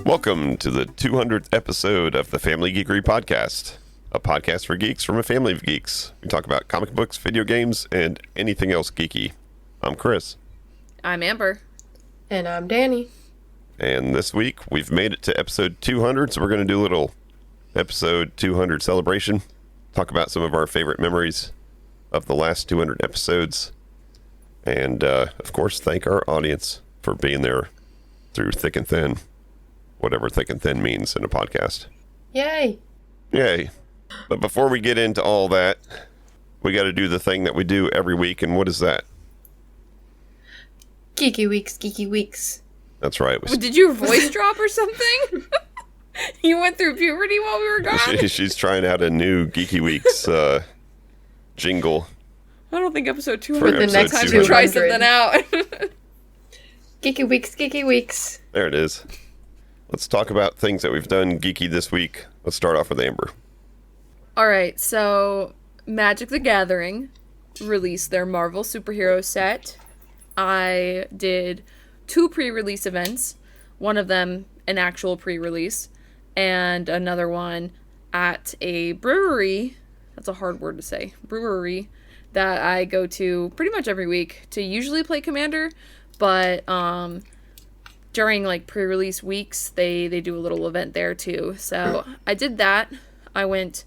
Welcome to the 200th episode of the FamilyGeekery podcast, a podcast for geeks from a family of geeks. We talk about comic books, video games, and anything else geeky. I'm Chris. I'm Amber. And I'm Danny. And this week, we've made it to episode 200, so we're going to do a little episode 200 celebration. Talk about some of our favorite memories of the last 200 episodes. And, of course, thank our audience for being there through thick and thin. Whatever thick and thin means in a podcast. Yay! Yay. But before we get into all that, we got to do the thing that we do every week, and what is that? Geeky Weeks, Geeky Weeks. That's right. Did your voice drop or something? You went through puberty while we were gone? She's trying out a new Geeky Weeks jingle. I don't think episode 200 For is the episode time to 200. try something out. Geeky Weeks, Geeky Weeks. There it is. Let's talk about things that we've done geeky this week. Let's start off with Amber. Alright, so Magic the Gathering released their Marvel superhero set. I did 2 pre-release events. One of them an actual pre-release, and another one at a brewery. That's a hard word to say. Brewery that I go to pretty much every week to usually play Commander, but during like pre-release weeks, they do a little event there too. So I did that. I went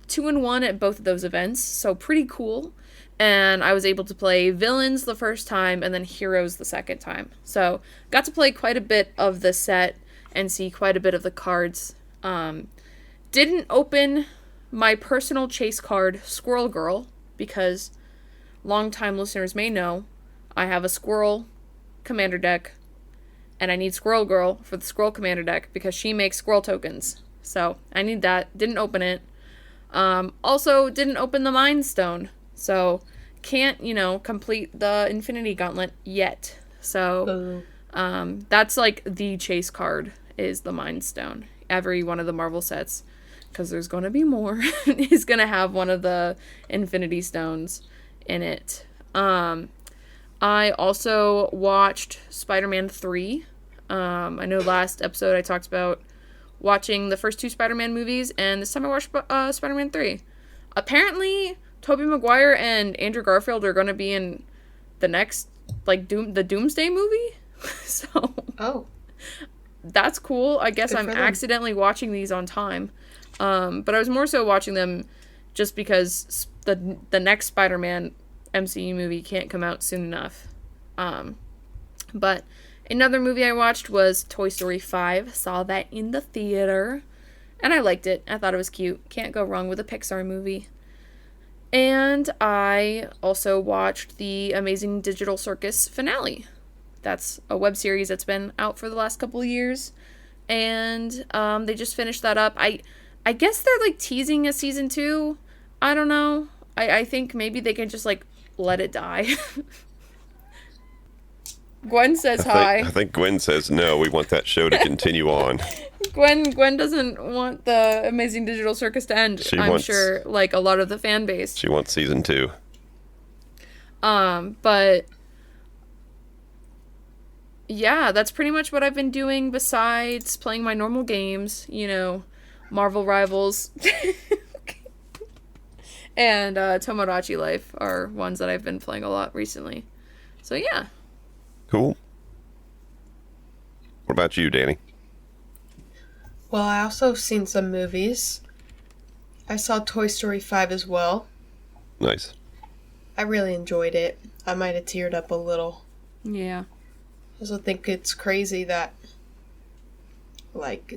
2-1 at both of those events, so pretty cool. And I was able to play villains the first time and then heroes the second time. So got to play quite a bit of the set and see quite a bit of the cards. Didn't open my personal chase card, Squirrel Girl, because longtime listeners may know I have a Squirrel Commander deck. And I need Squirrel Girl for the Squirrel Commander deck because she makes squirrel tokens. So I need that. Didn't open it. Also didn't open the Mind Stone. So can't, complete the Infinity Gauntlet yet. So that's like the chase card is the Mind Stone. Every one of the Marvel sets, because there's going to be more, is going to have one of the Infinity Stones in it. I also watched Spider-Man 3. I know last episode I talked about watching the first 2 Spider-Man movies, and this time I watched Spider-Man 3. Apparently, Tobey Maguire and Andrew Garfield are going to be in the next, the Doomsday movie. So, that's cool. I guess I'm accidentally watching these on time. But I was more so watching them just because the next Spider-Man MCU movie can't come out soon enough. But another movie I watched was Toy Story 5. Saw that in the theater. And I liked it. I thought it was cute. Can't go wrong with a Pixar movie. And I also watched the Amazing Digital Circus finale. That's a web series that's been out for the last couple of years. And they just finished that up. I guess they're teasing a season 2. I don't know. I think maybe they can just let it die. Gwen says hi. I think Gwen says no. We want that show to continue on. Gwen doesn't want the Amazing Digital Circus to end. I'm sure, a lot of the fan base. She wants season 2. But yeah, that's pretty much what I've been doing besides playing my normal games. Marvel Rivals. And Tomodachi Life are ones that I've been playing a lot recently. So, yeah. Cool. What about you, Danny? Well, I also have seen some movies. I saw Toy Story 5 as well. Nice. I really enjoyed it. I might have teared up a little. Yeah. I also think it's crazy that,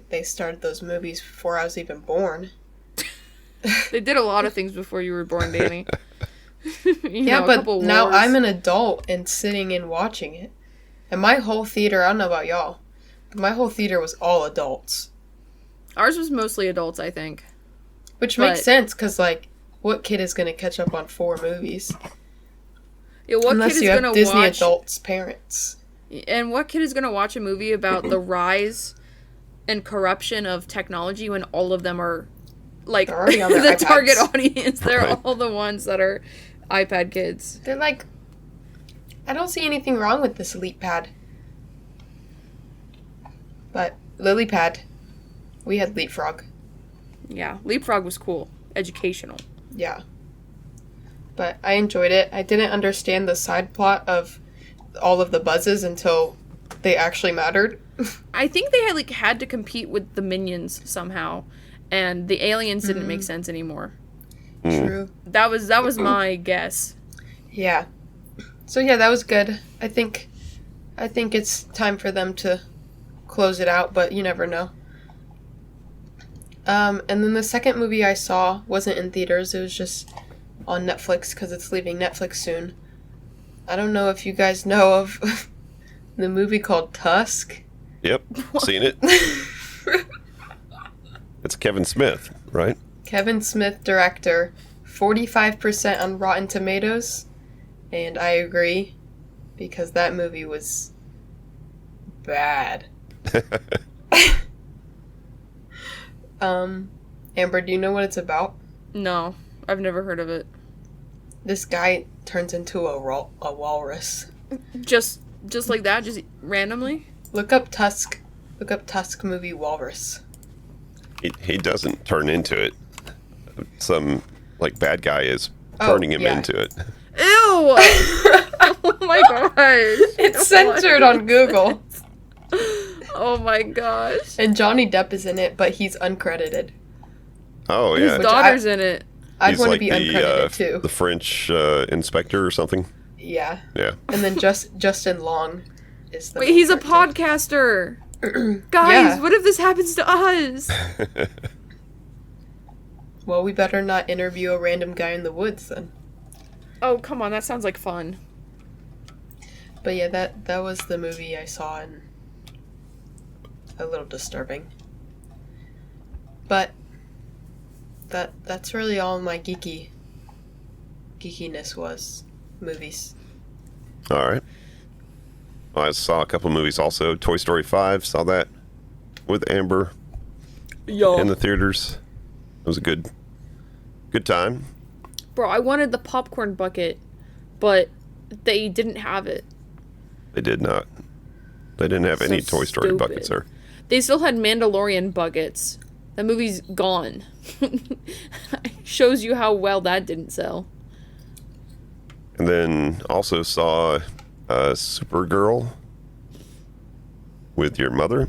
they started those movies before I was even born. They did a lot of things before you were born, Danny. But now I'm an adult and sitting and watching it. And my whole theater, I don't know about y'all, but my whole theater was all adults. Ours was mostly adults, I think. Which makes sense, because, what kid is going to catch up on 4 movies? Yeah, what Unless kid you is have going to Disney watch... adults' parents. And what kid is going to watch a movie about the rise and corruption of technology when all of them are... They're already on their the iPads. target audience. They're Right. all the ones that are iPad kids. They're I don't see anything wrong with this Elite Pad. But Lily pad. We had leapfrog. Yeah, leapfrog was cool. Educational. Yeah. But I enjoyed it. I didn't understand the side plot of all of the buzzes until they actually mattered. I think they had to compete with the minions somehow, and the aliens didn't make sense anymore. True. That was my guess. Yeah. So yeah, that was good. I think it's time for them to close it out, but you never know. And then the second movie I saw wasn't in theaters. It was just on Netflix because it's leaving Netflix soon. I don't know if you guys know of the movie called Tusk. Yep, seen it. It's Kevin Smith, right? Kevin Smith, director. 45% on Rotten Tomatoes. And I agree, because that movie was bad. Amber, do you know what it's about? No, I've never heard of it. This guy turns into a walrus. Just like that? Just randomly? Look up Tusk. Look up Tusk movie Walrus. He doesn't turn into it. Some, bad guy is turning him into it. Ew! Oh my gosh. It's censored on Google. Oh my gosh. And Johnny Depp is in it, but he's uncredited. Oh, yeah. His daughter's in it. I'd want to be uncredited, too. The French inspector or something? Yeah. Yeah. And then Justin Long is the... Wait, he's a podcaster. Guys, what if this happens to us? Well, we better not interview a random guy in the woods, then. Oh, come on, that sounds like fun. But yeah, that was the movie I saw, and a little disturbing. But that's really all my geekiness was. Movies. All right. Well, I saw a couple movies also. Toy Story 5, saw that with Amber in the theaters. It was a good time. Bro, I wanted the popcorn bucket, but they didn't have it. They did not. They didn't have any Toy Story buckets there. They still had Mandalorian buckets. That movie's gone. Shows you how well that didn't sell. And then also saw Supergirl with your mother.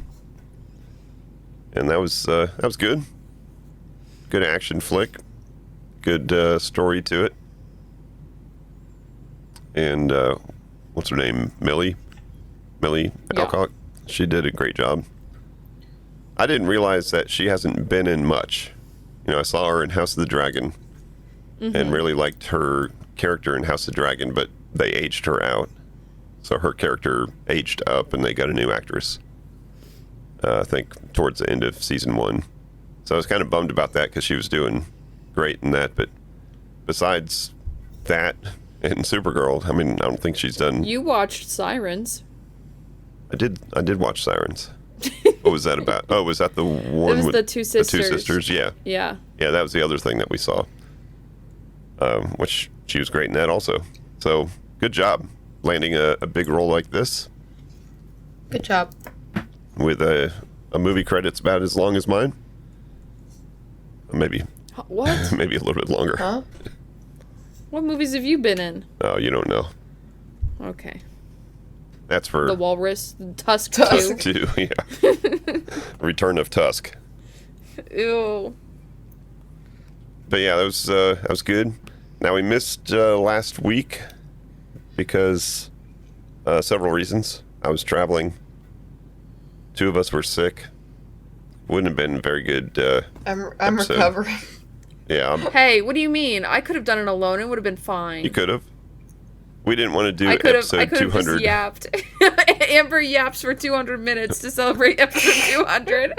And that was good. Good action flick. Good story to it. And what's her name? Millie Alcock. She did a great job. I didn't realize that she hasn't been in much. I saw her in House of the Dragon and really liked her character in House of the Dragon, but they aged her out. So her character aged up and they got a new actress. I think towards the end of season 1. So I was kind of bummed about that because she was doing great in that. But besides that and Supergirl, I don't think she's done. You watched Sirens. I did watch Sirens. What was that about? Oh, was that the one with the two sisters? The two sisters, yeah. Yeah. Yeah, that was the other thing that we saw. Which she was great in that also. So good job landing a big role like this. Good job. With a movie credits about as long as mine. Maybe. What? Maybe a little bit longer. Huh? What movies have you been in? Oh, you don't know. Okay. That's for... The Walrus. Tusk 2, yeah. Return of Tusk. Ew. But yeah, that was good. Now, we missed last week because several reasons. I was traveling. 2 of us were sick. Wouldn't have been a very good I'm recovering. Yeah. Hey, what do you mean? I could have done it alone. It would have been fine. You could have. We didn't want to do episode 200. I could have just yapped. Amber yaps for 200 minutes to celebrate episode 200.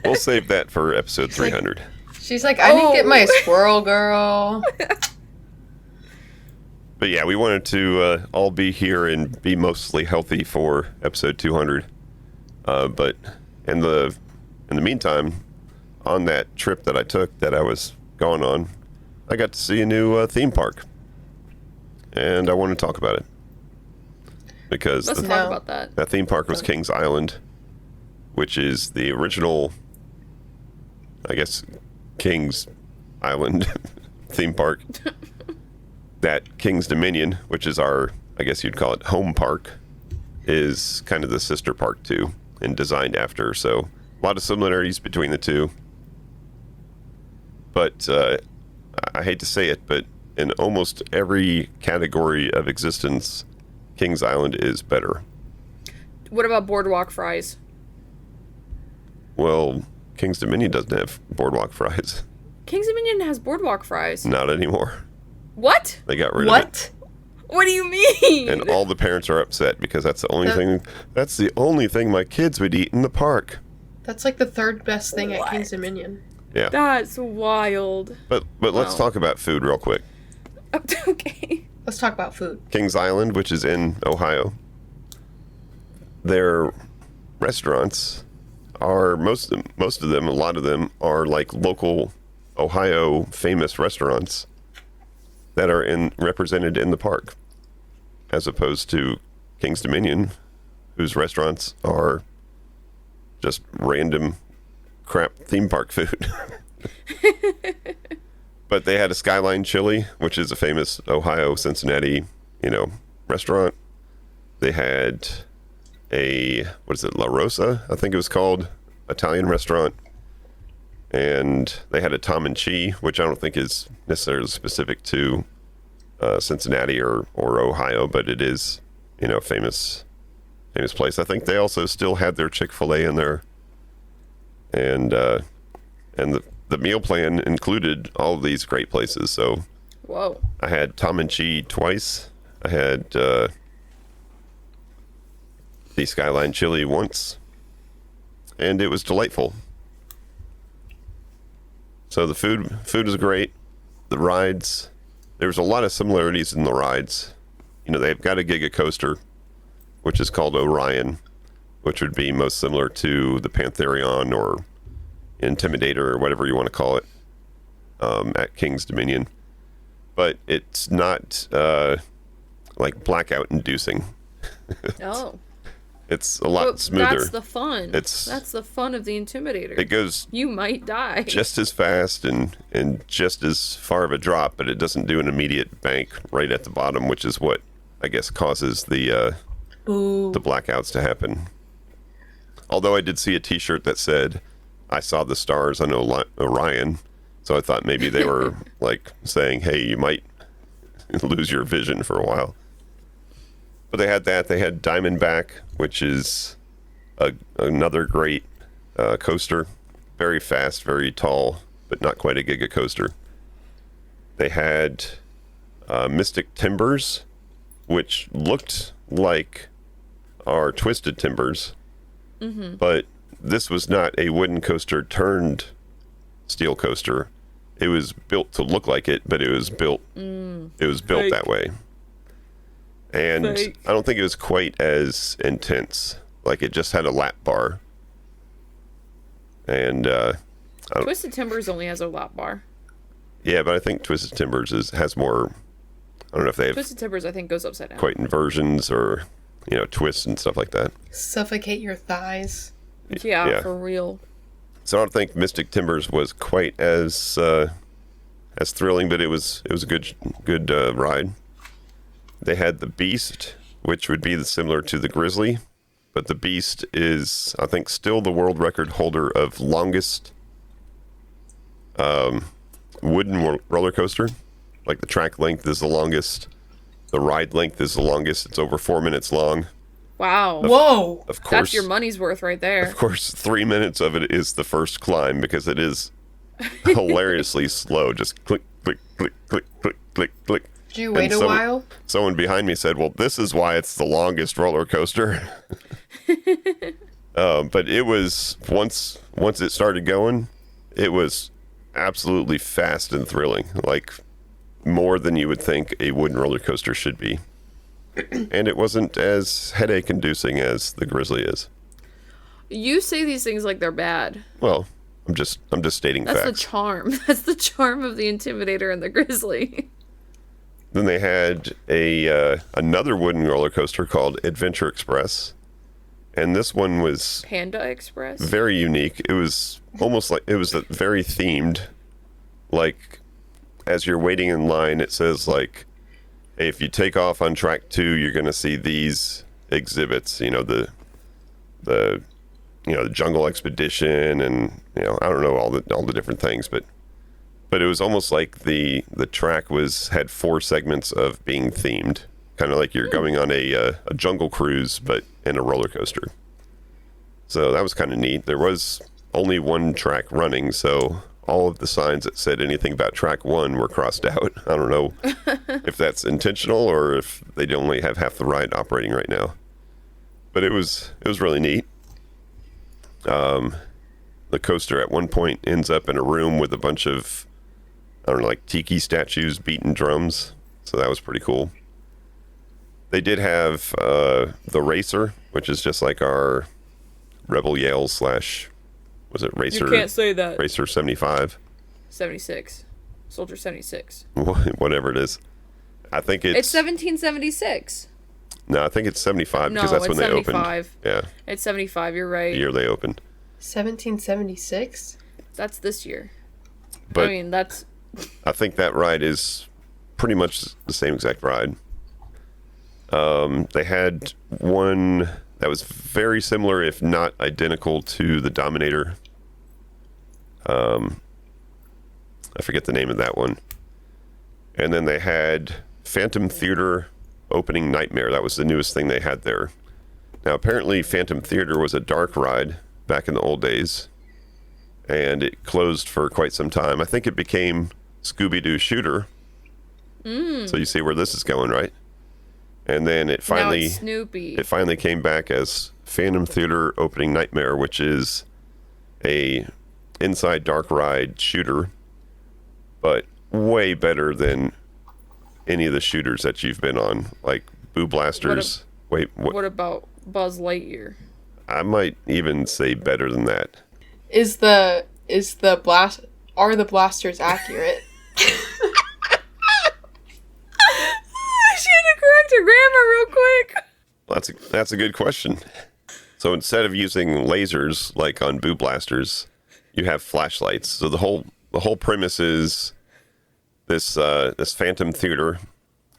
We'll save that for episode 300. She's like, I didn't get my squirrel, girl. But yeah, we wanted to all be here and be mostly healthy for episode 200. But in the meantime, on that trip that I took that I was going on, I got to see a new theme park. And I want to talk about it. Because Let's talk about that. That theme park was Kings Island. which is the original, I guess, Kings Island theme park. That King's Dominion, which is our, I guess you'd call it home park, is kind of the sister park too, and designed after. So a lot of similarities between the two. But I hate to say it, but in almost every category of existence, Kings Island is better. What about boardwalk fries? Well, King's Dominion doesn't have boardwalk fries. King's Dominion has boardwalk fries. Not anymore. What? They got rid of it. What? What do you mean? And all the parents are upset because that's the only thing my kids would eat in the park. That's like the third best thing What? at King's Dominion. Yeah. That's wild. But let's talk about food real quick. Okay. Let's talk about food. Kings Island, which is in Ohio, their restaurants are most of them, a lot of them are like local Ohio famous restaurants that are represented in the park, as opposed to Kings Dominion, whose restaurants are just random crap theme park food. But they had a Skyline Chili, which is a famous Ohio, Cincinnati, restaurant. They had a, La Rosa, I think it was called, Italian restaurant. And they had a Tom and Chi, which I don't think is necessarily specific to Cincinnati or Ohio, but it is, famous place. I think they also still had their Chick-fil-A in there. And the meal plan included all of these great places. So Whoa. I had Tom and Chi twice. I had the Skyline Chili once, and it was delightful. So the food is great. The rides, there's a lot of similarities in the rides. They've got a Giga coaster, which is called Orion, which would be most similar to the Pantherion or Intimidator or whatever you want to call it at King's Dominion. But it's not like blackout inducing. Oh. It's a lot smoother. That's the fun. That's the fun of the Intimidator. It goes You might die. just as fast and just as far of a drop, but it doesn't do an immediate bank right at the bottom, which is what I guess causes the blackouts to happen. Although I did see a T-shirt that said, "I saw the stars on Orion," so I thought maybe they were like saying, "Hey, you might lose your vision for a while." But they had that. They had Diamondback, which is another great coaster. Very fast, very tall, but not quite a Giga coaster. They had Mystic Timbers, which looked like our Twisted Timbers, but this was not a wooden coaster turned steel coaster. It was built to look like it, but it was built Fake. that way. And Fake. I don't think it was quite as intense. Like, it just had a lap bar. And Twisted Timbers only has a lap bar. yeah, but I think Twisted Timbers has more. I don't know if they have Twisted Timbers, I think, goes upside down. quite inversions or twists and stuff like that. Suffocate your thighs. Yeah, for real. So I don't think Mystic Timbers was quite as thrilling, but it was a good ride. They had the Beast, which would be similar to the Grizzly, but the Beast is, I think, still the world record holder of longest wooden roller coaster. Like, the track length is the longest, the ride length is the longest. It's over 4 minutes long. Wow. Whoa! Of course, That's your money's worth right there. Of course, 3 minutes of it is the first climb because it is hilariously slow. Just click, click, click, click, click, click, click. Did you wait a while? Someone behind me said, "Well, this is why it's the longest roller coaster." But it was once it started going, it was absolutely fast and thrilling, like more than you would think a wooden roller coaster should be. And it wasn't as headache-inducing as the Grizzly is. You say these things like they're bad. Well, I'm just stating That's facts. the charm. That's the charm of the Intimidator and the Grizzly. Then they had another wooden roller coaster called Adventure Express, And this one was Panda Express? very unique. It was almost like it was very themed. Like, as you're waiting in line, it says, like, hey, if you take off on track 2, you're going to see these exhibits. You know, the jungle expedition, and I don't know all the different things, but it was almost like the track had 4 segments of being themed, kind of like you're going on a jungle cruise, but in a roller coaster. So that was kind of neat. There was only one track running, so all of the signs that said anything about track 1 were crossed out. I don't know if that's intentional or if they only have half the ride operating right now. But it was really neat. The coaster at one point ends up in a room with a bunch of, I don't know, like tiki statues beating drums. So that was pretty cool. They did have the Racer, which is just like our Rebel Yale / was it Racer? You can't say that. Racer 75. 76. Soldier 76. Whatever it is. I think it's 1776. No, I think it's 75 because No, that's when it's they 75. opened. Yeah, It's 75, you're right. the year they opened. 1776? That's this year. But I mean, that's... I think that ride is pretty much the same exact ride. They had one that was very similar, if not identical, to the Dominator. I forget the name of that one. And then they had Phantom Theater Opening Nightmare. That was the newest thing they had there. Now, apparently, Phantom Theater was a dark ride back in the old days, and it closed for quite some time. I think it became Scooby-Doo Shooter. So you see where this is going, right? And then Now finally it's Snoopy. it finally came back as Phantom Theater Opening Nightmare, which is a inside dark ride shooter, but way better than any of the shooters that you've been on, like Boo Blasters. What about Buzz Lightyear? I might even say better than that. Are the blasters accurate? She had to correct her grammar real quick. That's a good question. So instead of using lasers like on Boo Blasters, you have flashlights. So the whole premise is this Phantom Theater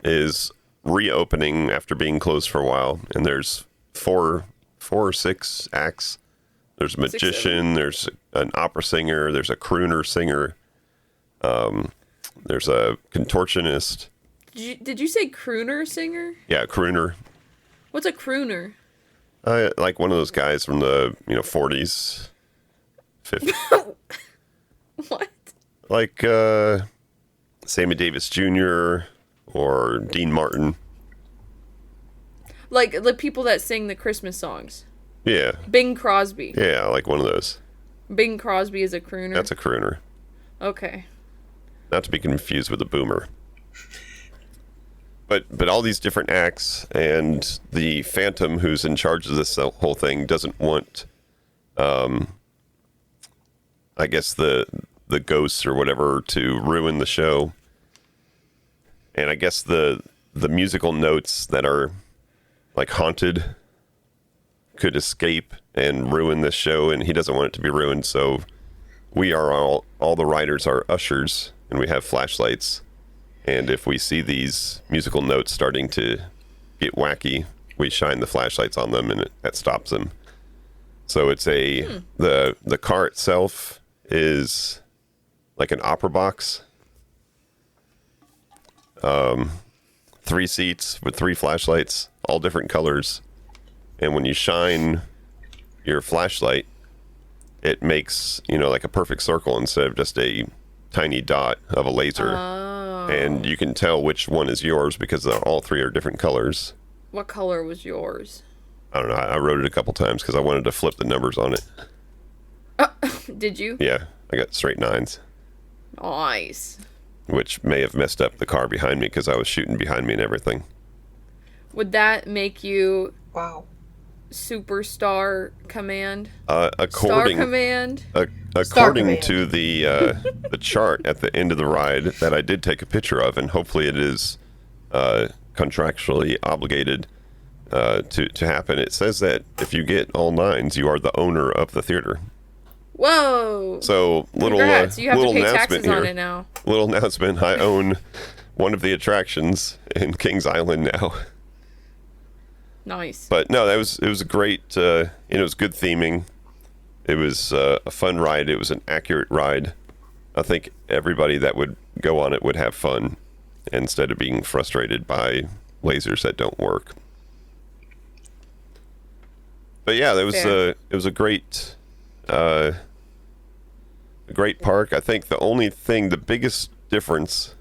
is reopening after being closed for a while, and there's four or six acts. There's a magician, there's an opera singer, there's a crooner singer, there's a contortionist. Did you say crooner singer? Yeah, crooner. What's a crooner? Like one of those guys from the 40s, 50s. What? Like Sammy Davis Jr. or Dean Martin. Like the people that sing the Christmas songs. Yeah. Bing Crosby. Yeah, like one of those. Bing Crosby is a crooner? That's a crooner. Okay. Not to be confused with a boomer. But all these different acts, and the Phantom who's in charge of this whole thing doesn't want, I guess the ghosts or whatever to ruin the show. And I guess the musical notes that are like haunted could escape and ruin this show, and he doesn't want it to be ruined. So we are all the riders are ushers, and we have flashlights. And if we see these musical notes starting to get wacky, we shine the flashlights on them, and that stops them. So it's the car itself is like an opera box. 3 seats with 3 flashlights, all different colors. And when you shine your flashlight, it makes, like a perfect circle instead of just a tiny dot of a laser. And you can tell which one is yours because all 3 are different colors. What color was yours? I don't know. I wrote it a couple times because I wanted to flip the numbers on it. Did you? Yeah, I got straight 9s. Nice. Which may have messed up the car behind me because I was shooting behind me and everything. Would that make you Wow. Superstar Command? According Star Command? According to the chart at the end of the ride that I did take a picture of, and hopefully it is contractually obligated, to happen. It says that if you get all nines, you are the owner of the theater. Whoa! So Congrats, you have little to pay announcement taxes on here. it now. Little announcement. I own one of the attractions in Kings Island now. Nice. But no, it was a great. It was good theming. It was a fun ride. It was an accurate ride. I think everybody that would go on it would have fun instead of being frustrated by lasers that don't work. But yeah, it was a great park. I think the biggest difference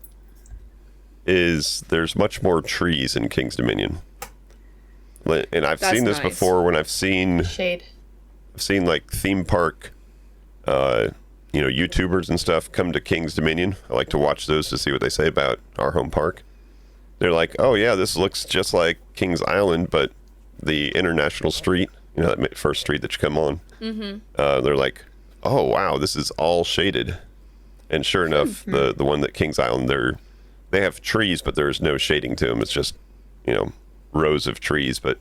is there's much more trees in King's Dominion. And I've That's seen this nice. before when I've seen Shade. like theme park, YouTubers and stuff come to King's Dominion. I like to watch those to see what they say about our home park. They're like, oh yeah, this looks just like Kings Island, but the International Street, that first street that you come on. Mm-hmm. They're like, oh wow, this is all shaded. And sure enough, the one that Kings Island, they have trees, but there's no shading to them. It's just, rows of trees, but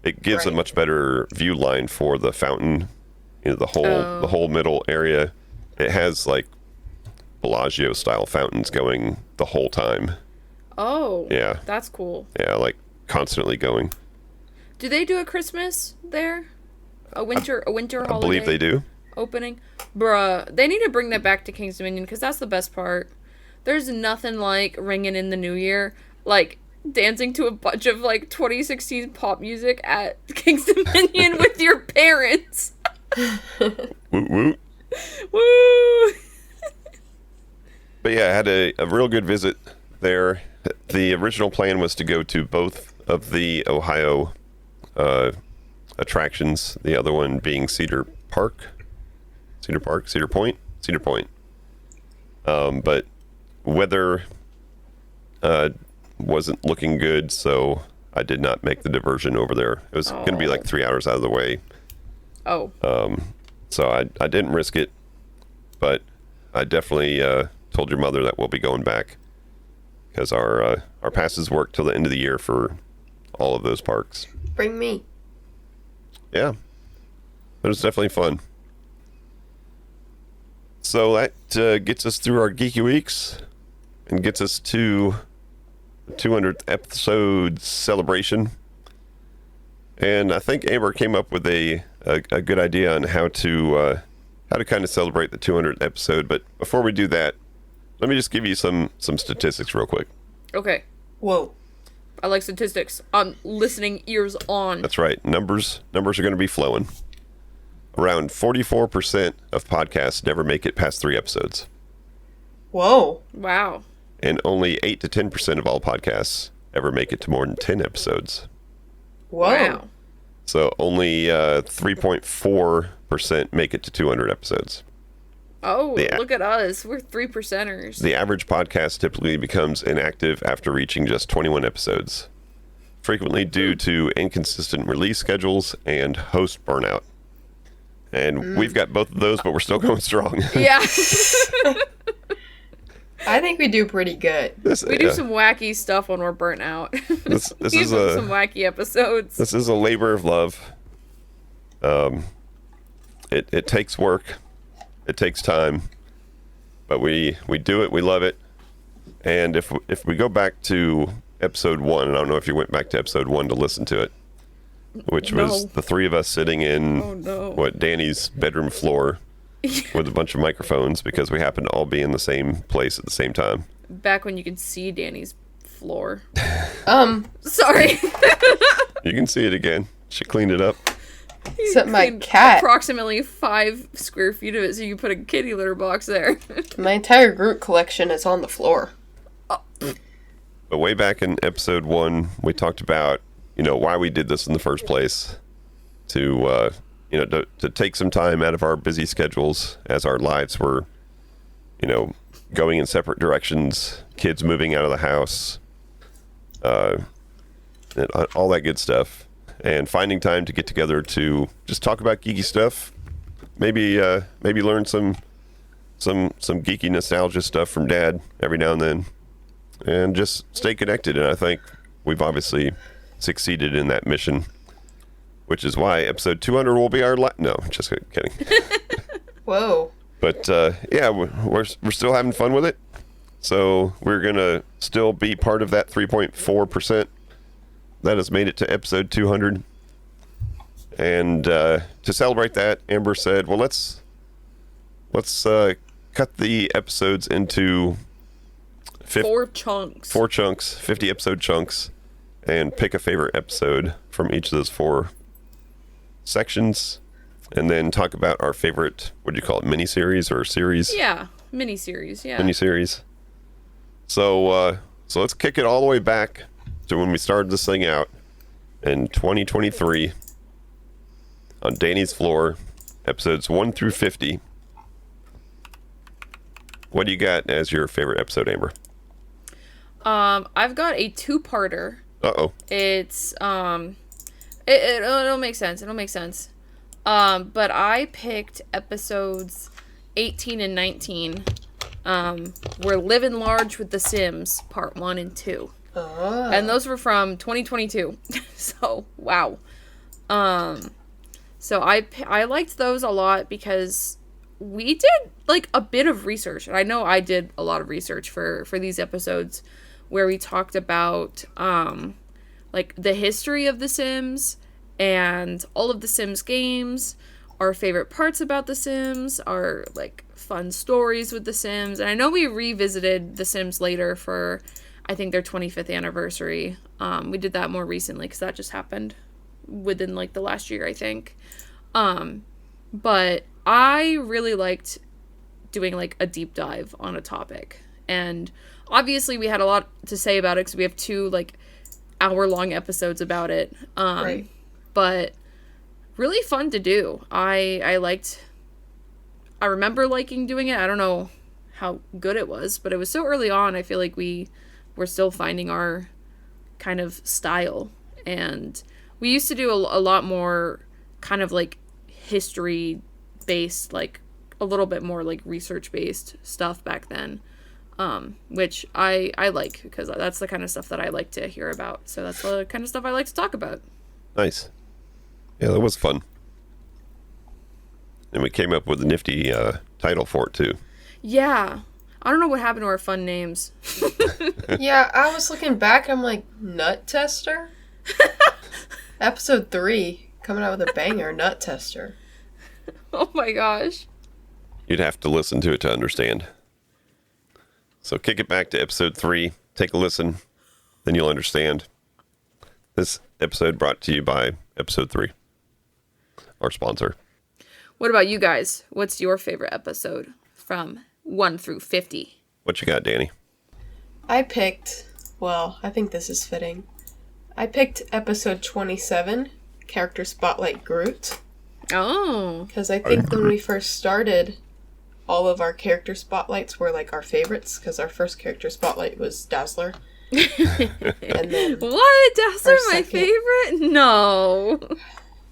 it gives a Right. much better view line for the fountain. The whole middle area. It has like Bellagio style fountains going the whole time. Oh. Yeah. That's cool. Yeah, like constantly going. Do they do a Christmas there? A winter holiday? I believe they do. Opening? Bruh, they need to bring that back to King's Dominion because that's the best part. There's nothing like ringing in the new year, like dancing to a bunch of like 2016 pop music at King's Dominion with your parents. Woot woot. Woo! But yeah, I had a real good visit there. The original plan was to go to both of the Ohio attractions, the other one being Cedar Point. But weather wasn't looking good, so I did not make the diversion over there. It was going to be like 3 hours out of the way. Oh. So I didn't risk it, but I definitely told your mother that we'll be going back because our passes work till the end of the year for all of those parks. Bring me. Yeah, it was definitely fun. So that gets us through our Geeky Weeks and gets us to the 200th episode celebration. And I think Amber came up with a good idea on how to kind of celebrate the 200th episode. But before we do that, let me just give you some statistics real quick. Okay. Whoa. I like statistics. I'm listening ears on. That's right. Numbers are going to be flowing. Around 44% of podcasts never make it past 3 episodes. Whoa. Wow. And only 8 to 10% of all podcasts ever make it to more than 10 episodes. Whoa. Wow. So only 3.4% make it to 200 episodes. Oh, Yeah. look at us. We're 3%ers. The average podcast typically becomes inactive after reaching just 21 episodes, frequently due to inconsistent release schedules and host burnout. And we've got both of those, but we're still going strong. Yeah. I think we do pretty good. We do some wacky stuff when we're burnt out. This We is do some wacky episodes. This is a labor of love. It takes work. It takes time. But we do it. We love it. And if we go back to episode 1, and I don't know if you went back to episode 1 to listen to it, which was No. the 3 of us sitting in Oh, no. Danny's bedroom floor with a bunch of microphones because we happened to all be in the same place at the same time. Back when you could see Danny's floor. Um, Sorry. You can see it again. She cleaned it up. except my Cleaned cat. Approximately 5 square feet of it, so you can put a kitty litter box there. My entire Groot collection is on the floor. But way back in episode 1, we talked about, why we did this in the first place. To take some time out of our busy schedules as our lives were, going in separate directions, kids moving out of the house, and all that good stuff. And finding time to get together to just talk about geeky stuff, maybe learn some geeky nostalgia stuff from Dad every now and then, and just stay connected. And I think we've obviously succeeded in that mission, which is why episode 200 will be our no, just kidding. Whoa. But yeah, we're still having fun with it. So we're going to still be part of that 3.4% that has made it to episode 200. And to celebrate that, Amber said, well, let's cut the episodes into 4 chunks. 4 chunks, 50 episode chunks, and pick a favorite episode from each of those 4 sections. And then talk about our favorite, what do you call it, mini-series or series? Yeah, mini-series, yeah. Mini-series. So let's kick it all the way back to when we started this thing out in 2023 on Danny's Floor, episodes 1 through 50. What do you got as your favorite episode, Amber? I've got a 2-parter. Uh-oh. It's, it'll make sense. It'll make sense. But I picked episodes 18 and 19. We're Living Large with the Sims, part 1 and 2. Oh. And those were from 2022. So, wow. So I liked those a lot because we did, like, a bit of research. And I know I did a lot of research for these episodes where we talked about, like, the history of The Sims and all of The Sims games, our favorite parts about The Sims, our, like, fun stories with The Sims. And I know we revisited The Sims later for, I think, their 25th anniversary. We did that more recently because that just happened within, like, the last year, I think. But I really liked doing, like, a deep dive on a topic. And obviously we had a lot to say about it because we have 2, like, hour-long episodes about it. Right. But really fun to do. I remember liking doing it. I don't know how good it was, but it was so early on. I feel like we were still finding our kind of style. And we used to do a lot more kind of like history-based, like a little bit more like research-based stuff back then. Which I like because that's the kind of stuff that I like to hear about. So that's the kind of stuff I like to talk about. Nice. Yeah, that was fun. And we came up with a nifty title for it, too. Yeah. I don't know what happened to our fun names. Yeah, I was looking back, I'm like, Nut Tester? Episode 3, coming out with a banger, Nut Tester. Oh my gosh. You'd have to listen to it to understand. So kick it back to episode 3, take a listen, then you'll understand. This episode brought to you by episode 3, our sponsor. What about you guys? What's your favorite episode from 1 through 50? What you got, Danny? I picked, well, I think this is fitting. I picked episode 27, Character Spotlight Groot. Oh. Because I think when we first started, all of our character spotlights were like our favorites, because our first character spotlight was Dazzler. And then what? Dazzler my favorite? No.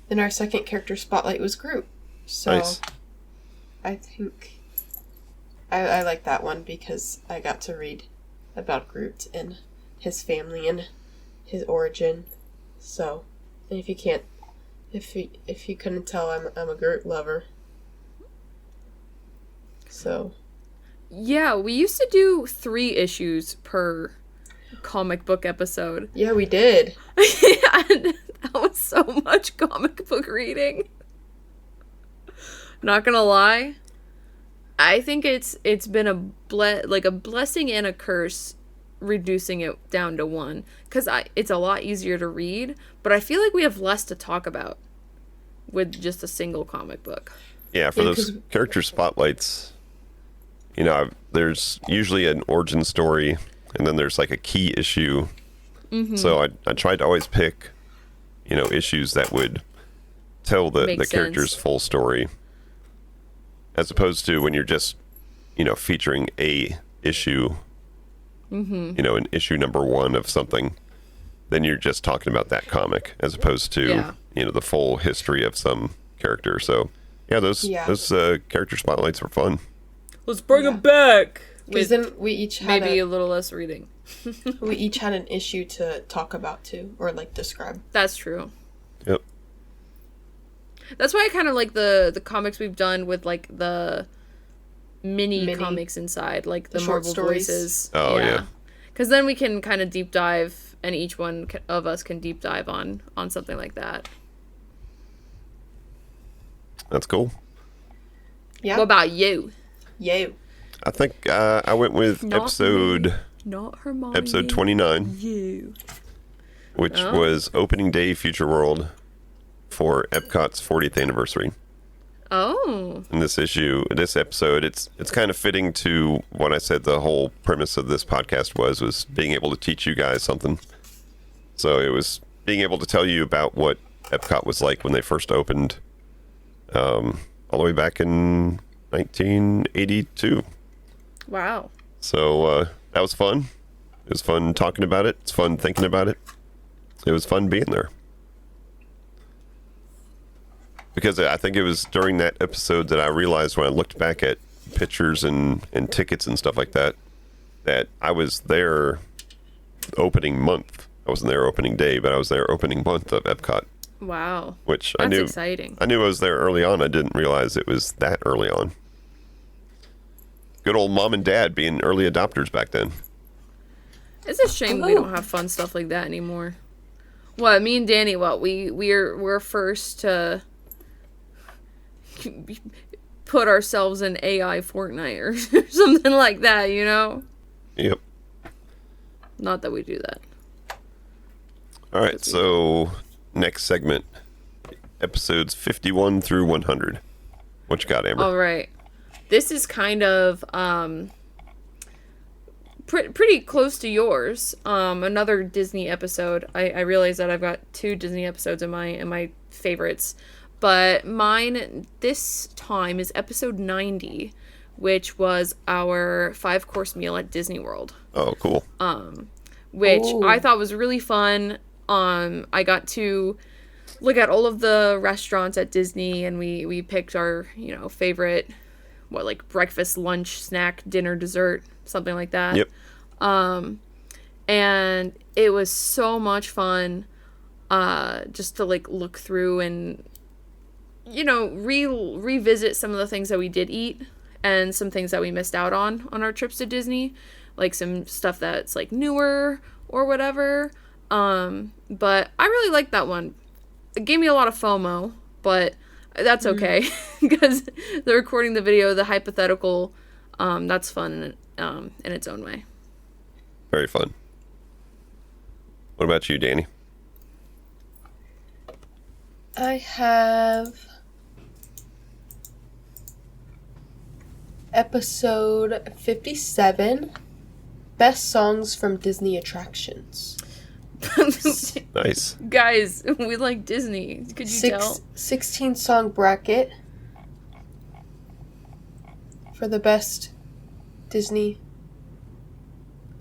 Then our second character spotlight was Groot. So nice. I think I like that one because I got to read about Groot and his family and his origin. So, and if you couldn't tell, I'm a Groot lover. So, yeah, we used to do 3 issues per comic book episode. Yeah, we did. And that was so much comic book reading. Not gonna lie, I think it's been a blessing and a curse reducing it down to 1, because it's a lot easier to read, but I feel like we have less to talk about with just a single comic book. Yeah, for those character spotlights, you know, there's usually an origin story, and then there's like a key issue. Mm-hmm. So I tried to always pick, you know, issues that would tell the character's full story, as opposed to when you're just, you know, featuring a issue, you know, in issue number 1 of something, then you're just talking about that comic, as opposed to, you know, the full history of some character. So, yeah, those character spotlights were fun. Let's bring them back. Because then we each had maybe a little less reading. we each had an issue to talk about too, or like describe. That's true. Yep. That's why I kind of like the comics we've done with like the mini comics inside, like the short Marvel stories. Voices. Oh, yeah. Because then we can kind of deep dive, and each one of us can deep dive on something like that. That's cool. Yeah. What about you? Yay. I think I went with Not episode Not Hermione. episode 29, You. which was opening day Future World for Epcot's 40th anniversary. Oh. In this episode, it's kind of fitting to what I said the whole premise of this podcast was being able to teach you guys something. So it was being able to tell you about what Epcot was like when they first opened, all the way back in 1982. Wow. So that was fun. It was fun talking about it. It's fun thinking about it. It was fun being there. Because I think it was during that episode that I realized when I looked back at pictures and tickets and stuff like that, that I was there opening month. I wasn't there opening day, but I was there opening month of Epcot. Wow. Which That's I knew. exciting. I knew I was there early on. I didn't realize it was that early on. Good old mom and dad being early adopters back then. It's a shame we don't have fun stuff like that anymore. What, me and Danny, we're first to put ourselves in AI Fortnite or something like that, you know? Yep. Not that we do that. All right, so next segment, episodes 51 through 100. What you got, Amber? All right. This is kind of pretty close to yours. Another Disney episode. I realize that I've got 2 Disney episodes in my favorites, but mine this time is episode 90, which was our 5-course meal at Disney World. Oh, cool. Which I thought was really fun. I got to look at all of the restaurants at Disney, and we picked our, favorite, like breakfast, lunch, snack, dinner, dessert, something like that. Yep. And it was so much fun, just to like look through and, revisit some of the things that we did eat and some things that we missed out on our trips to Disney, like some stuff that's like newer or whatever. But I really liked that one. It gave me a lot of FOMO, but that's okay because the recording the video, the hypothetical, that's fun in its own way. Very fun. What about you, Danny? I have episode 57, Best Songs from Disney Attractions. Nice. Guys, we like Disney. Could you tell? 16 song bracket for the best Disney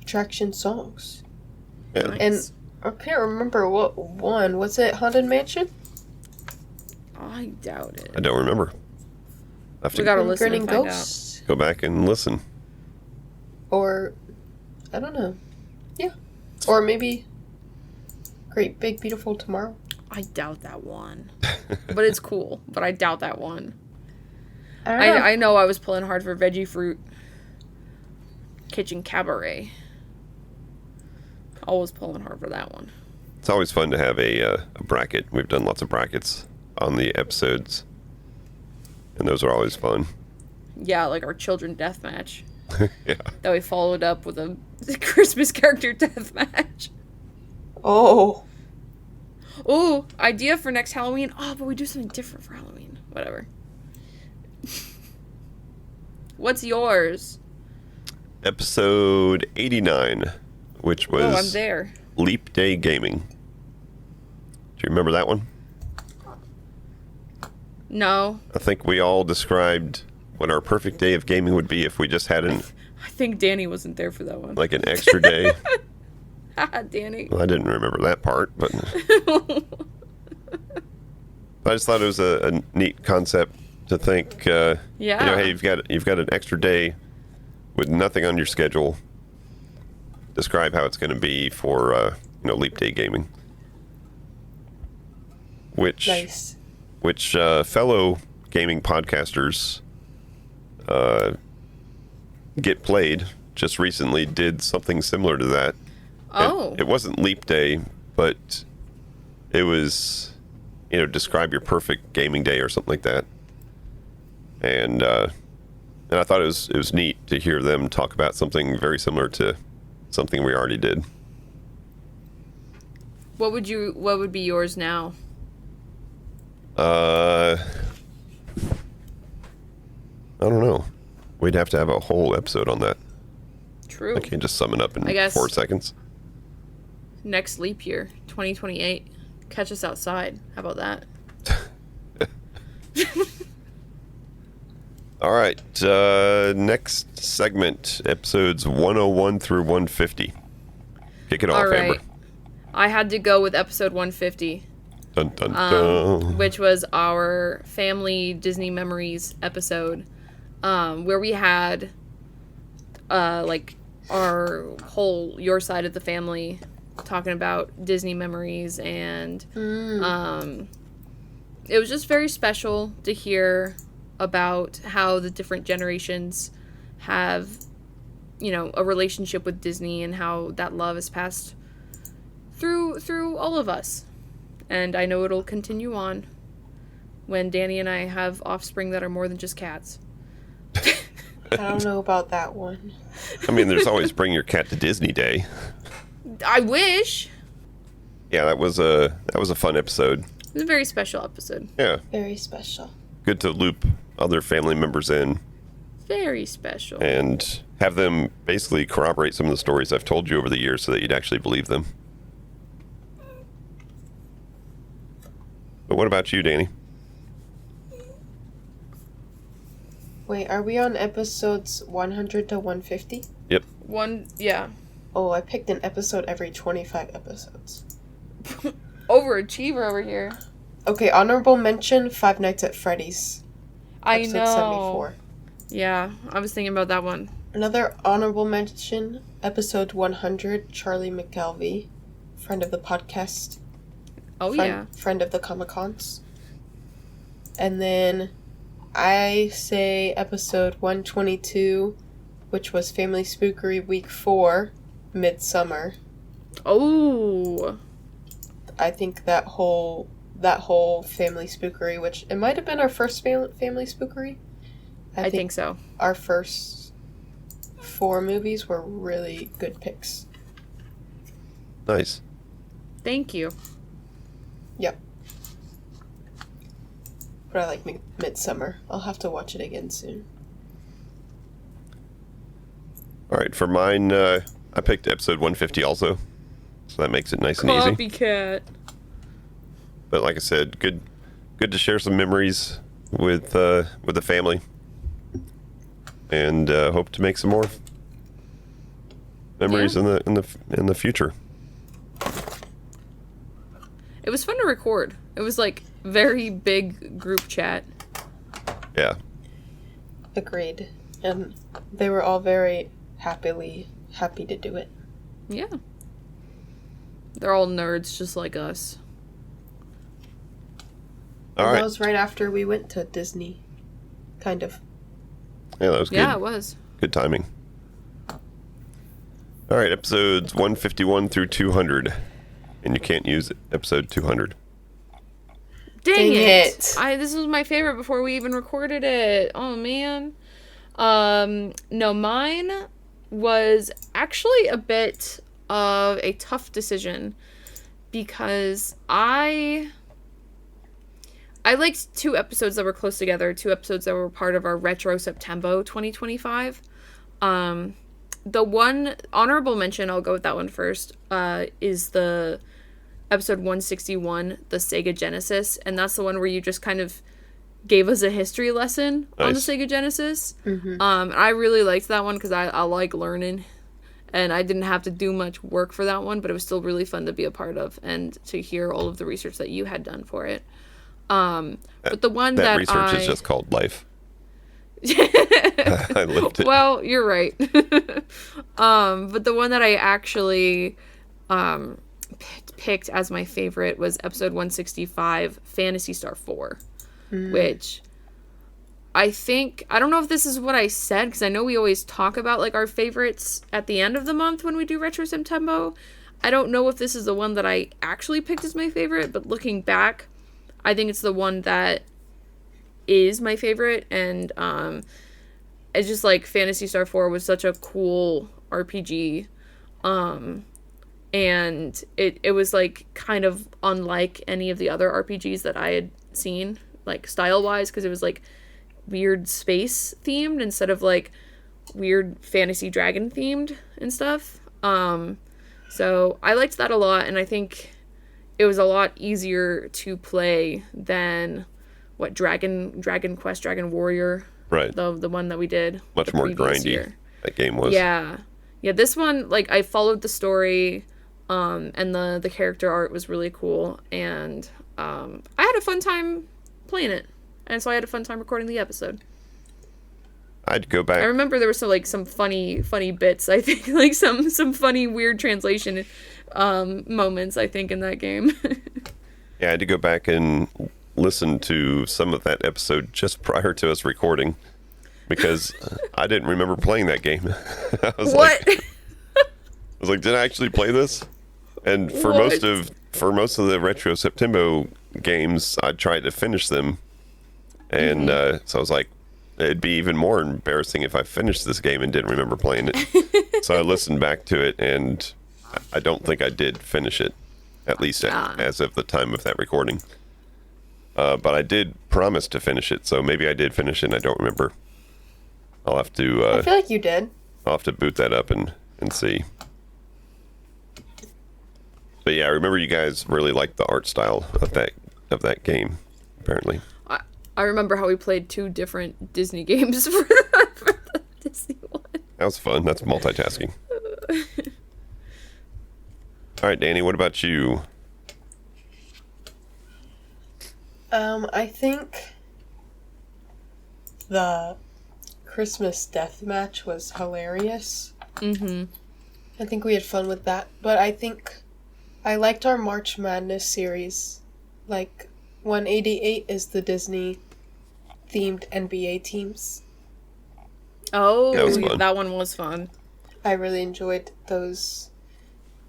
attraction songs. Yeah. Nice. And I can't remember what one. Was it Haunted Mansion? I doubt it. I don't remember. I have We to gotta listen Grinning and find out. Ghosts? go back and listen. Or, I don't know. Yeah. Or maybe Great Big Beautiful Tomorrow. I doubt that one. But it's cool. But I doubt that one. I don't know. I know I was pulling hard for Veggie Fruit Kitchen Cabaret. Always pulling hard for that one. It's always fun to have a bracket. We've done lots of brackets on the episodes, and those are always fun. Yeah, like our children death match. Yeah. That we followed up with a Christmas character death match. Oh. Oh, idea for next Halloween. Oh, but we do something different for Halloween. Whatever. What's yours? Episode 89, which was Oh, I'm there. Leap Day Gaming. Do you remember that one? No. I think we all described what our perfect day of gaming would be if we just had I think Danny wasn't there for that one. an extra day. Haha, Danny. Well, I didn't remember that part, but I just thought it was a neat concept to think. Yeah. Hey, you've got an extra day with nothing on your schedule, describe how it's going to be for Leap Day gaming. Which Nice. Fellow gaming podcasters Get Played just recently did something similar to that. Oh. It wasn't Leap Day, but it was, describe your perfect gaming day or something like that. And I thought it was neat to hear them talk about something very similar to something we already did. What would be yours now? I don't know. We'd have to have a whole episode on that. True. I can't just sum it up in I guess 4 seconds. Next leap year, 2028. Catch us outside. How about that? All right. Next segment, episodes 101 through 150. Kick it off, All right. Amber. I had to go with episode 150. Dun, dun, dun. Which was our family Disney memories episode, where we had like our whole your side of the family talking about Disney memories, and it was just very special to hear about how the different generations have a relationship with Disney, and how that love is passed through all of us. And I know it'll continue on when Danny and I have offspring that are more than just cats. I don't know about that one. I mean, there's always Bring Your Cat to Disney Day. I wish. Yeah, that was a fun episode. It was a very special episode. Yeah. Very special. Good to loop other family members in Very special. and have them basically corroborate some of the stories I've told you over the years so that you'd actually believe them. But what about you, Danny? Wait, are we on episodes 100 to 150? Yep. Yeah. Oh, I picked an episode every 25 episodes. Overachiever over here. Okay, honorable mention, Five Nights at Freddy's. I Episode know. 74. Yeah, I was thinking about that one. Another honorable mention, episode 100, Charlie McGalvey, friend of the podcast. Oh, Friend of the Comic-Cons. And then I say episode 122, which was Family Spookery Week 4, Midsummer. Oh. I think that whole Family Spookery, which it might have been our first Family Spookery. I think so. Our first 4 movies were really good picks. Nice. Thank you. Yep. But I like Midsummer. I'll have to watch it again soon. All right, for mine, I picked episode 150 also, so that makes it nice and easy. Copycat. But like I said, good to share some memories with the family, and hope to make some more memories in the future. It was fun to record. It was like very big group chat. Yeah. Agreed. And they were all very happy to do it. Yeah. They're all nerds just like us. All And right. that was right after we went to Disney. Kind of. Yeah, that was good. Yeah, it was. Good timing. All right, episodes 151 through 200. And you can't use episode 200. Dang Dang it. it. This was my favorite before we even recorded it. Oh, man. No, mine was actually a bit of a tough decision because I liked 2 episodes that were close together, 2 episodes that were part of our Retro September 2025. The one honorable mention, I'll go with that one first, is the episode 161, the Sega Genesis, and that's the one where you just kind of gave us a history lesson on the Sega Genesis. Mm-hmm. I really liked that one because I like learning, and I didn't have to do much work for that one, but it was still really fun to be a part of and to hear all of the research that you had done for it. But the one that research is just called life. I lived it. Well, you're right. But the one that I actually picked as my favorite was episode 165, Phantasy Star 4, which I don't know if this is what I said, because I know we always talk about like our favorites at the end of the month when we do Retro September. I don't know if this is the one that I actually picked as my favorite, but looking back, I think it's the one that is my favorite. And it's just like Phantasy Star 4 was such a cool RPG. And it was like kind of unlike any of the other RPGs that I had seen, like style wise, because it was like weird space themed instead of like weird fantasy dragon themed and stuff. So I liked that a lot, and I think it was a lot easier to play than what Dragon Quest, Dragon Warrior, Right. The one that we did. Much more grindy year. that game was. Yeah. This one, like, I followed the story, and the character art was really cool, and I had a fun time playing it, and so I had a fun time recording the episode. I'd go back. I remember there were some funny bits, I think, like some funny weird translation moments, I think, in that game. Yeah, I had to go back and listen to some of that episode just prior to us recording, because I didn't remember playing that game. I was What? like, did I actually play this? And for What? most of the Retro September games, I tried to finish them, and so I was like, it'd be even more embarrassing if I finished this game and didn't remember playing it. So I listened back to it, and I don't think I did finish it, at least as of the time of that recording. But I did promise to finish it, so maybe I did finish it and I don't remember. I'll have to I feel like you did. I'll have to boot that up and see. But yeah, I remember you guys really liked the art style of that game, apparently. I remember how we played 2 different Disney games for the Disney one. That was fun. That's multitasking. All right, Danny, what about you? I think the Christmas death match was hilarious. Mm-hmm. I think we had fun with that. But I think I liked our March Madness series. Like, 188 is the Disney-themed NBA teams. Oh, That was fun. that one was fun. I really enjoyed those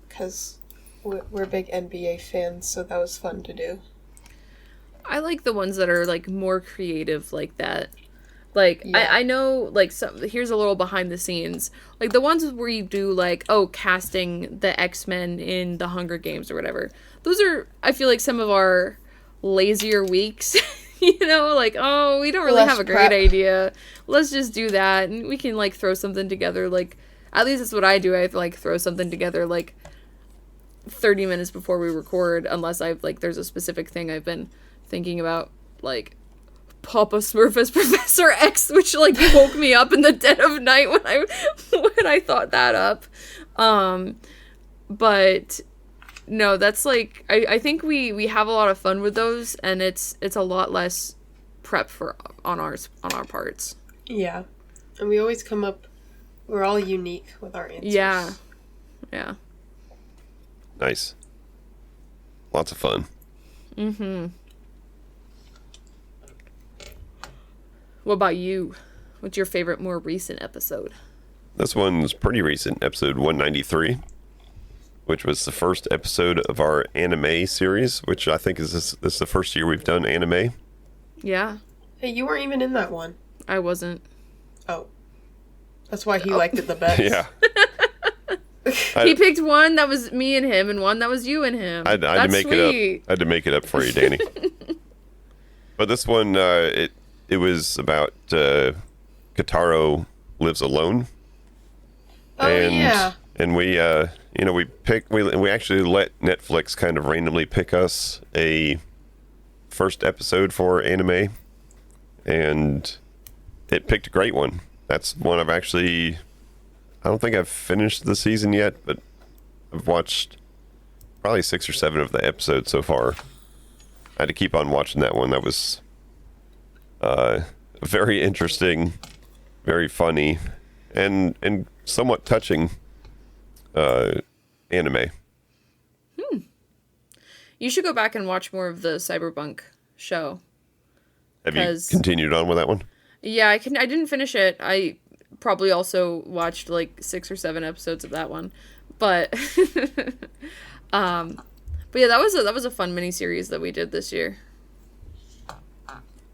because we're big NBA fans, so that was fun to do. I like the ones that are like more creative like that. Like, Yeah. I know, like, here's a little behind the scenes. Like, the ones where you do, like, casting the X-Men in the Hunger Games or whatever. Those are, I feel like, some of our lazier weeks. You know, like, we don't really Less have a great prep. idea. Let's just do that, and we can, like, throw something together. Like, at least that's what I do. I, like, throw something together, like, 30 minutes before we record, unless I've, like, there's a specific thing I've been thinking about, like, Papa Smurf as Professor X, which like woke me up in the dead of night when I thought that up. But no, that's like I think we have a lot of fun with those, and it's a lot less prep on our parts. Yeah. And we always come up, we're all unique with our answers. Yeah. Nice. Lots of fun. Mm-hmm. What about you? What's your favorite more recent episode? This one's pretty recent, episode 193, which was the first episode of our anime series, which I think is this is the first year we've done anime. Yeah, Hey, you weren't even in that one. I wasn't. Oh. That's why he liked it the best. Yeah. He picked one that was me and him, and one that was you and him. I had to That's make sweet. it up. I had to make it up for you, Danny. But this one, it was about Kataro lives alone. Oh, yeah. And we we actually let Netflix kind of randomly pick us a first episode for anime, and it picked a great one. That's one I don't think I've finished the season yet, but I've watched probably 6 or 7 of the episodes so far. I had to keep on watching that one. That was very interesting very funny, and somewhat touching anime. You should go back and watch more of the Cyberpunk show. Have you 'Cause- continued on with that one? Yeah, I didn't finish it. I probably also watched like 6 or 7 episodes of that one. But but yeah, that was a fun miniseries that we did this year.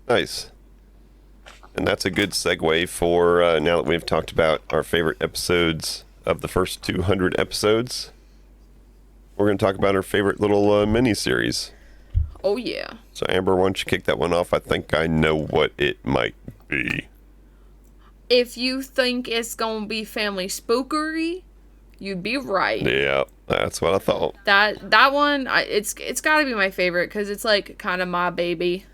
Nice. And that's a good segue for now that we've talked about our favorite episodes of the first 200 episodes. We're going to talk about our favorite little mini-series. Oh yeah. So Amber, why don't you kick that one off? I think I know what it might be. If you think it's gonna be Family Spookery, you'd be right. Yeah, that's what I thought. That one, it's got to be my favorite because it's like kind of my baby.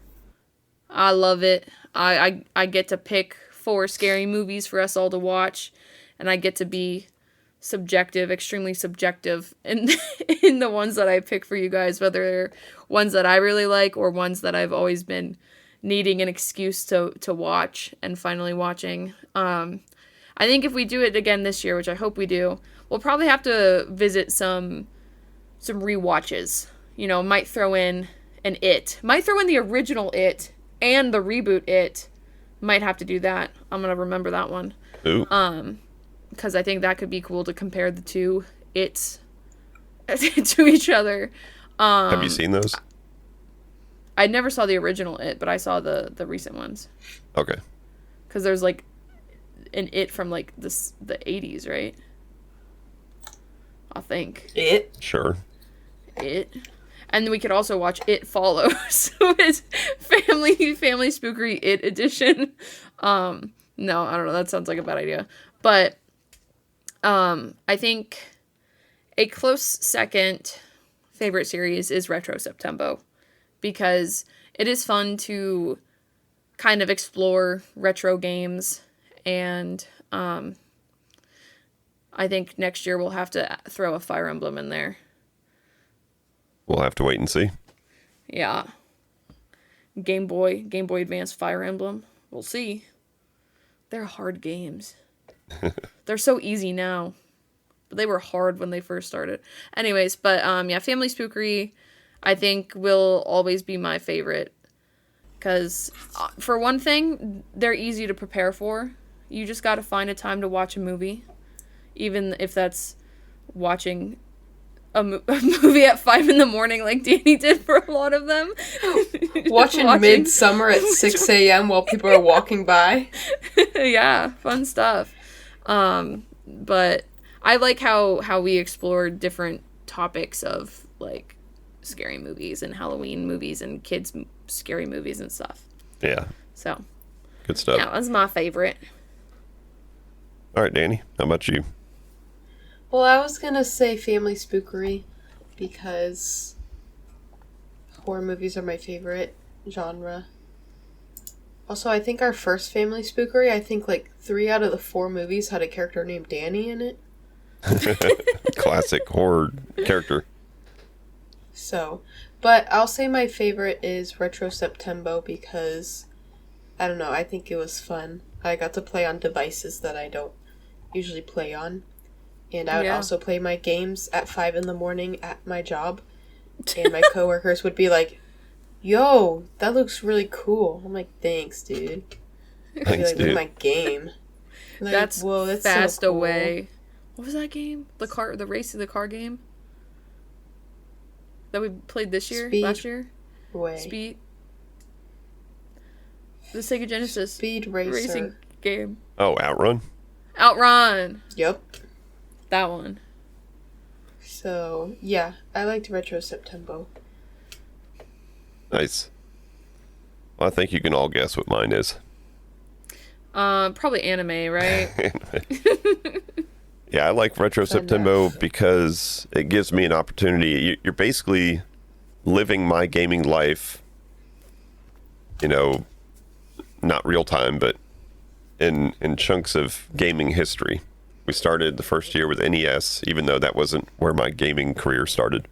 I love it. I get to pick 4 scary movies for us all to watch, and I get to be subjective, extremely subjective in in the ones that I pick for you guys, whether they're ones that I really like or ones that I've always been needing an excuse to watch and finally watching. I think if we do it again this year, which I hope we do, we'll probably have to visit some rewatches. You know, might throw in an It. Might throw in the original It and the reboot It. Might have to do that. I'm going to remember that one. Ooh. Because I think that could be cool to compare the two It's to each other. Have you seen those? I never saw the original It, but I saw the recent ones. Okay. Because there's like an It from like the 80s, right? I think. It? Sure. It. And then we could also watch It Follows. So it's Family Spookery It edition. No, I don't know. That sounds like a bad idea. But I think a close second favorite series is Retro September, because it is fun to kind of explore retro games, and I think next year we'll have to throw a Fire Emblem in there. We'll have to wait and see. Yeah. Game Boy Advance Fire Emblem. We'll see. They're hard games. They're so easy now. But they were hard when they first started. Anyways, but yeah, Family Spookery, I think, will always be my favorite. Because, for one thing, they're easy to prepare for. You just gotta find a time to watch a movie. Even if that's watching a movie at 5 a.m. like Danny did for a lot of them. Watching Midsummer at 6 a.m. while people are walking by. Yeah, fun stuff. But I like how we explored different topics of like scary movies and Halloween movies and kids scary movies and stuff. Yeah. So Good stuff. yeah, that's my favorite. All right, Danny, how about you? Well, I was gonna say Family Spookery because horror movies are my favorite genre. Also, I think our first Family Spookery, I think like 3 out of the 4 movies had a character named Danny in it. Classic horror character. So, but I'll say my favorite is Retro September because, I don't know, I think it was fun. I got to play on devices that I don't usually play on. And I would also play my games at 5 a.m. at my job. And my coworkers would be like, yo, that looks really cool. I'm like, thanks, dude. I'd be like, look at my game. Like, That's whoa, that's Fast so cool. Away. What was that game? The race of the car game that we played last year. Way. Speed. The Sega Genesis Speed Racer. racing game. Oh, Outrun? Outrun. Yep. That one. So, yeah, I liked Retro September. Nice. Well, I think you can all guess what mine is. Probably anime, right? Yeah, I like Retro September because it gives me an opportunity. You're basically living my gaming life, you know, not real time, but in chunks of gaming history. We started the first year with NES, even though that wasn't where my gaming career started.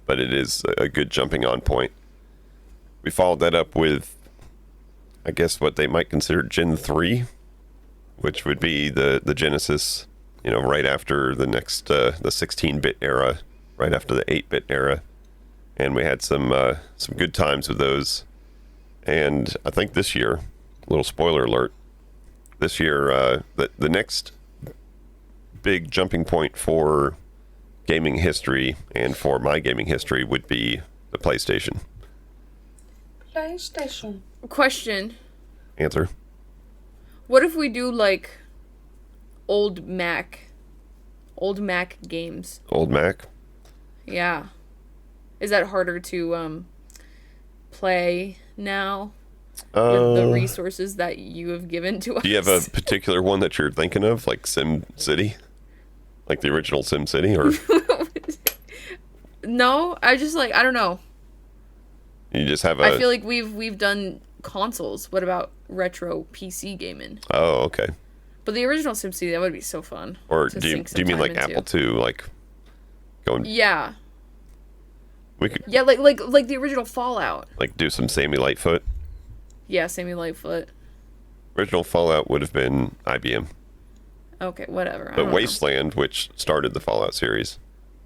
But it is a good jumping on point. We followed that up with, I guess, what they might consider Gen 3 which would be the Genesis, right after the next the 16-bit era, right after the 8-bit era, and we had some good times with those. And I think this year, little spoiler alert, this year the next big jumping point for gaming history and for my gaming history would be the PlayStation. Question. Answer. What if we do like old Mac games? Old Mac? Yeah. Is that harder to play now with the resources that you have given to us? Do you have a particular one that you're thinking of, like Sim City? Like the original Sim City, or No, I don't know. you just have I feel like we've done consoles. What about retro PC gaming? Oh, okay. But the original SimCity, that would be so fun. Or to do you sink some mean time like into. Apple II, like going? Yeah. We could Yeah, like the original Fallout. like do some Sammy Lightfoot. Yeah, Sammy Lightfoot. Original Fallout would have been IBM. Okay, whatever. I But don't know. Wasteland, which started the Fallout series,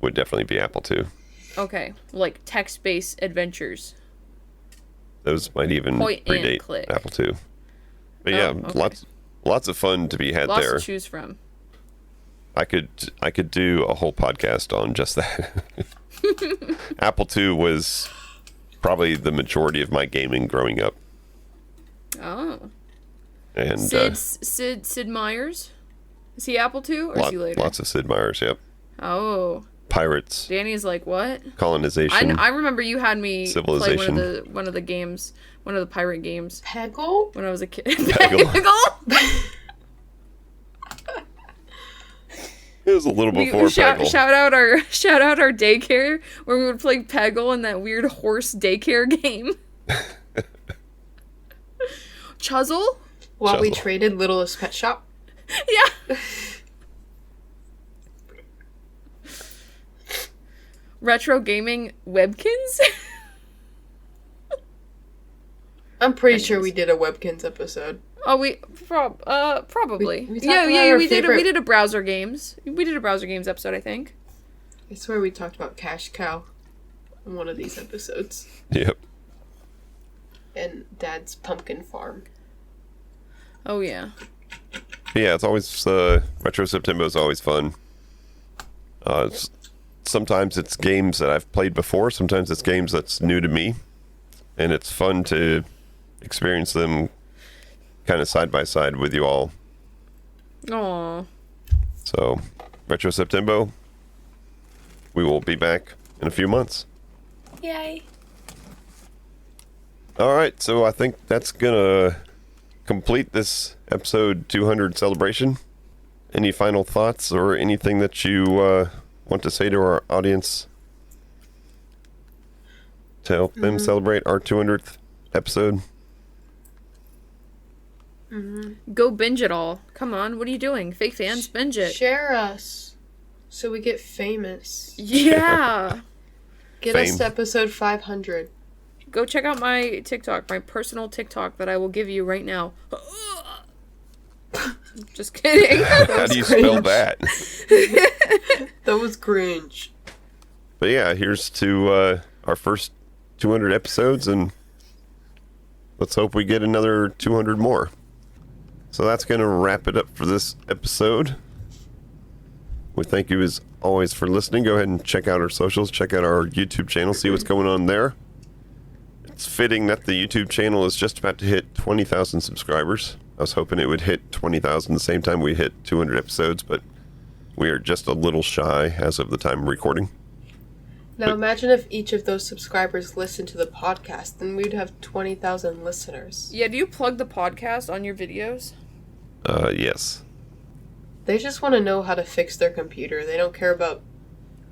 would definitely be Apple II. Okay, like text-based adventures. Those might even Point and predate click. Apple II. But Oh, yeah, okay. lots of fun to be had Lots there. to choose from. I could do a whole podcast on just that. Apple II was probably the majority of my gaming growing up. Oh. And Sid Meier's? Is he Apple II or is he later? lots of Sid Meier's, yep. Oh. Pirates, Danny's like, what? colonization. I remember you had me play Civilization. one of the games, one of the pirate games Peggle? when I was a kid. Peggle. Peggle? It was a little before Peggle. Shout out our daycare where we would play Peggle in that weird horse daycare game. Chuzzle? While we Chuzzle. traded Littlest Pet Shop. Yeah. Retro gaming Webkins? I'm pretty sure we did a Webkins episode. Oh, probably. We talked Yeah, about yeah, our we favorite- did a browser games. We did a browser games episode, I think. I swear we talked about Cash Cow in one of these episodes. Yep. And Dad's Pumpkin Farm. Oh yeah. Yeah, it's always Retro September is always fun. Sometimes it's games that I've played before. Sometimes it's games that's new to me, and it's fun to experience them kind of side by side with you all. Aw. So, Retro September, we will be back in a few months. Yay. All right, so I think that's gonna complete this episode 200 celebration. Any final thoughts or anything that you want to say to our audience to help them celebrate our 200th episode? Go binge it all. Come on, what are you doing? Fake fans, binge it. Share us so we get famous. Yeah. Get Fame. us to episode 500. Go check out my TikTok, my personal TikTok that I will give you right now. Just kidding. How do you spell that? That was cringe. But yeah, here's to our first 200 episodes, and let's hope we get another 200 more. So that's going to wrap it up for this episode. We thank you as always for listening. Go ahead and check out our socials, check out our YouTube channel, see what's going on there. It's fitting that the YouTube channel is just about to hit 20,000 subscribers. I was hoping it would hit 20,000 the same time we hit 200 episodes, but we are just a little shy as of the time of recording. Now imagine if each of those subscribers listened to the podcast, then we'd have 20,000 listeners. Yeah, do you plug the podcast on your videos? Yes. They just want to know how to fix their computer. They don't care about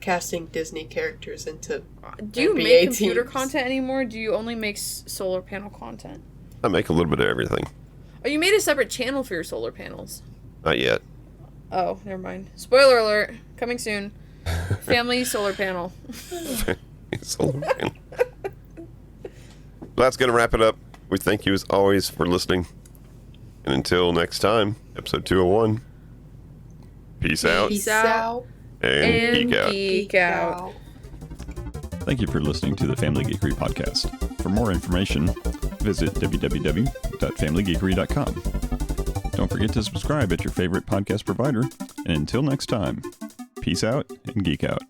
casting Disney characters into Do you NBA make computer teams. content anymore? Do you only make solar panel content? I make a little bit of everything. Oh, you made a separate channel for your solar panels. Not yet. Oh, never mind. Spoiler alert. Coming soon. Family solar panel. Solar panel. That's going to wrap it up. We thank you as always for listening. And until next time, episode 201. Peace out. Peace out. And geek out. Geek out. Thank you for listening to the Family Geekery podcast. For more information, visit www.familygeekery.com. Don't forget to subscribe at your favorite podcast provider. And until next time, peace out and geek out.